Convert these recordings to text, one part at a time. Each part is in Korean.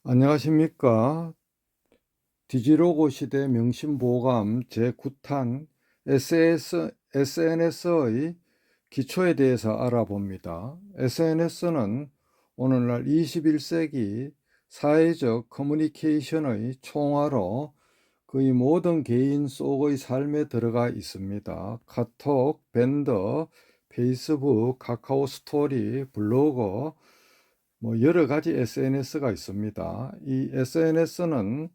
안녕하십니까. 디지로고 시대 명심보감 제9탄 SNS의 기초에 대해서 알아봅니다. SNS는 오늘날 21세기 사회적 커뮤니케이션의 총화로 거의 모든 개인 속의 삶에 들어가 있습니다. 카톡, 밴더, 페이스북, 카카오 스토리, 블로그, 여러 가지 SNS가 있습니다. 이 SNS는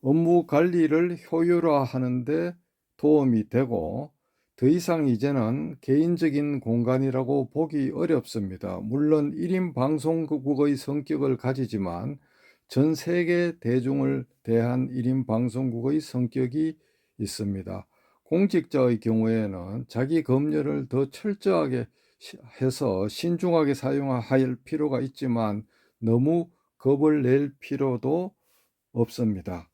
업무 관리를 효율화하는 데 도움이 되고 더 이상 이제는 개인적인 공간이라고 보기 어렵습니다. 물론 1인 방송국의 성격을 가지지만 전 세계 대중을 대한 1인 방송국의 성격이 있습니다. 공직자의 경우에는 자기 검열을 더 철저하게 해서 신중하게 사용할 필요가 있지만 너무 겁을 낼 필요도 없습니다.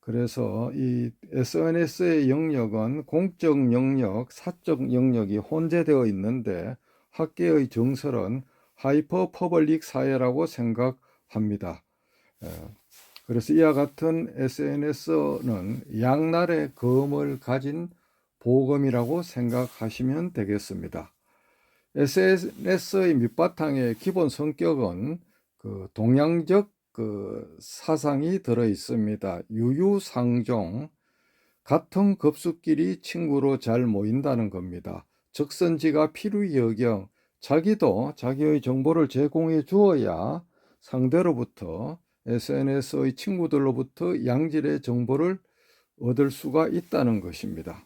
그래서 이 SNS의 영역은 공적 영역, 사적 영역이 혼재되어 있는데 학계의 정설은 하이퍼 퍼블릭 사회라고 생각합니다. 그래서 이와 같은 SNS는 양날의 검을 가진 보검이라고 생각하시면 되겠습니다. SNS의 밑바탕의 기본 성격은 동양적 사상이 들어 있습니다. 유유상종, 같은 급수끼리 친구로 잘 모인다는 겁니다. 적선지가 필요여경, 자기도 자기의 정보를 제공해 주어야 상대로부터 SNS의 친구들로부터 양질의 정보를 얻을 수가 있다는 것입니다.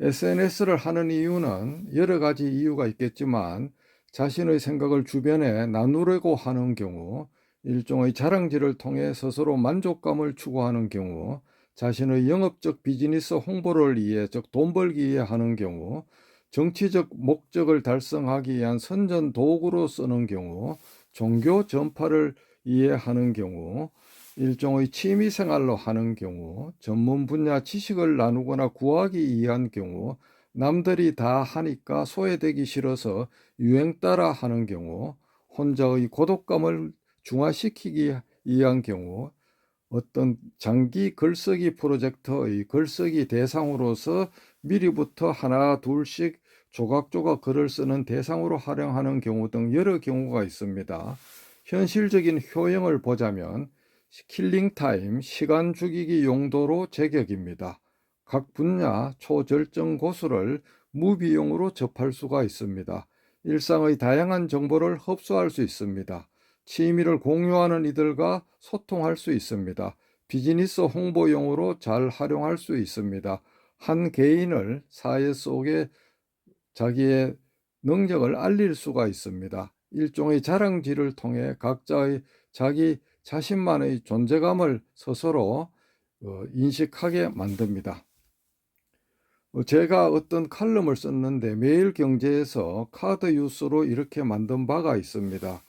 SNS를 하는 이유는 여러 가지 이유가 있겠지만 자신의 생각을 주변에 나누려고 하는 경우, 일종의 자랑질을 통해 스스로 만족감을 추구하는 경우, 자신의 영업적 비즈니스 홍보를 위해, 즉 돈 벌기 위해 하는 경우, 정치적 목적을 달성하기 위한 선전 도구로 쓰는 경우, 종교 전파를 위해 하는 경우, 일종의 취미생활로 하는 경우, 전문 분야 지식을 나누거나 구하기 위한 경우, 남들이 다 하니까 소외되기 싫어서 유행 따라 하는 경우, 혼자의 고독감을 중화시키기 위한 경우, 어떤 장기 글쓰기 프로젝트의 글쓰기 대상으로서 미리부터 하나 둘씩 조각조각 글을 쓰는 대상으로 활용하는 경우 등 여러 경우가 있습니다. 현실적인 효용을 보자면 킬링타임, 시간 죽이기 용도로 제격입니다. 각 분야 초절정 고수를 무비용으로 접할 수가 있습니다. 일상의 다양한 정보를 흡수할 수 있습니다. 취미를 공유하는 이들과 소통할 수 있습니다. 비즈니스 홍보용으로 잘 활용할 수 있습니다. 한 개인을 사회 속에 자기의 능력을 알릴 수가 있습니다. 일종의 자랑질을 통해 각자의 자기 자신만의 존재감을 스스로 인식하게 만듭니다. 제가 어떤 칼럼을 썼는데 매일경제에서 카드 뉴스로 이렇게 만든 바가 있습니다.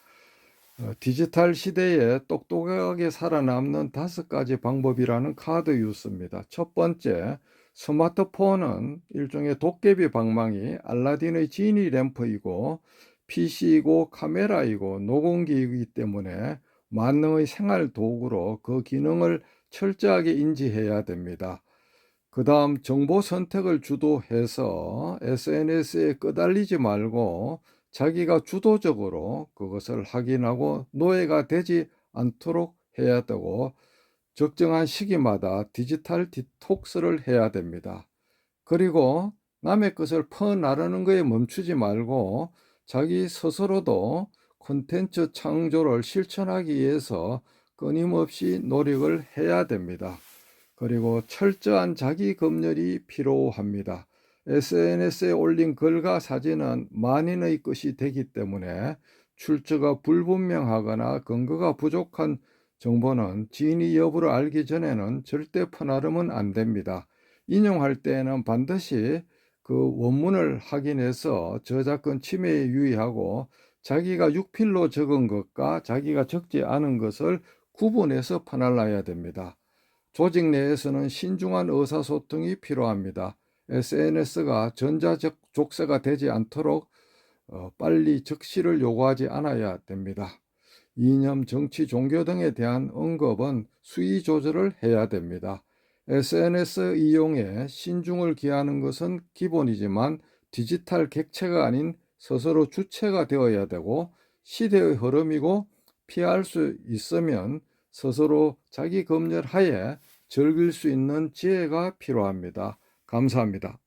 디지털 시대에 똑똑하게 살아남는 5가지 방법이라는 카드 뉴스입니다. 첫 번째, 스마트폰은 일종의 도깨비 방망이, 알라딘의 지니 램프이고 PC이고 카메라이고 노공기이기 때문에 만능의 생활 도구로 그 기능을 철저하게 인지해야 됩니다. 그 다음 정보 선택을 주도해서 SNS에 끄달리지 말고 자기가 주도적으로 그것을 확인하고 노예가 되지 않도록 해야 되고 적정한 시기마다 디지털 디톡스를 해야 됩니다. 그리고 남의 것을 퍼나르는 거에 멈추지 말고 자기 스스로도 콘텐츠 창조를 실천하기 위해서 끊임없이 노력을 해야 됩니다. 그리고 철저한 자기 검열이 필요합니다. SNS에 올린 글과 사진은 만인의 것이 되기 때문에 출처가 불분명하거나 근거가 부족한 정보는 진위 여부를 알기 전에는 절대 퍼나르면 안 됩니다. 인용할 때에는 반드시 그 원문을 확인해서 저작권 침해에 유의하고 자기가 육필로 적은 것과 자기가 적지 않은 것을 구분해서 퍼날라야 됩니다. 조직 내에서는 신중한 의사소통이 필요합니다. SNS가 전자적 족쇄가 되지 않도록 빨리 적시를 요구하지 않아야 됩니다. 이념, 정치, 종교 등에 대한 언급은 수위 조절을 해야 됩니다. SNS 이용에 신중을 기하는 것은 기본이지만 디지털 객체가 아닌 스스로 주체가 되어야 되고 시대의 흐름이고 피할 수 있으면 스스로 자기 검열하에 즐길 수 있는 지혜가 필요합니다. 감사합니다.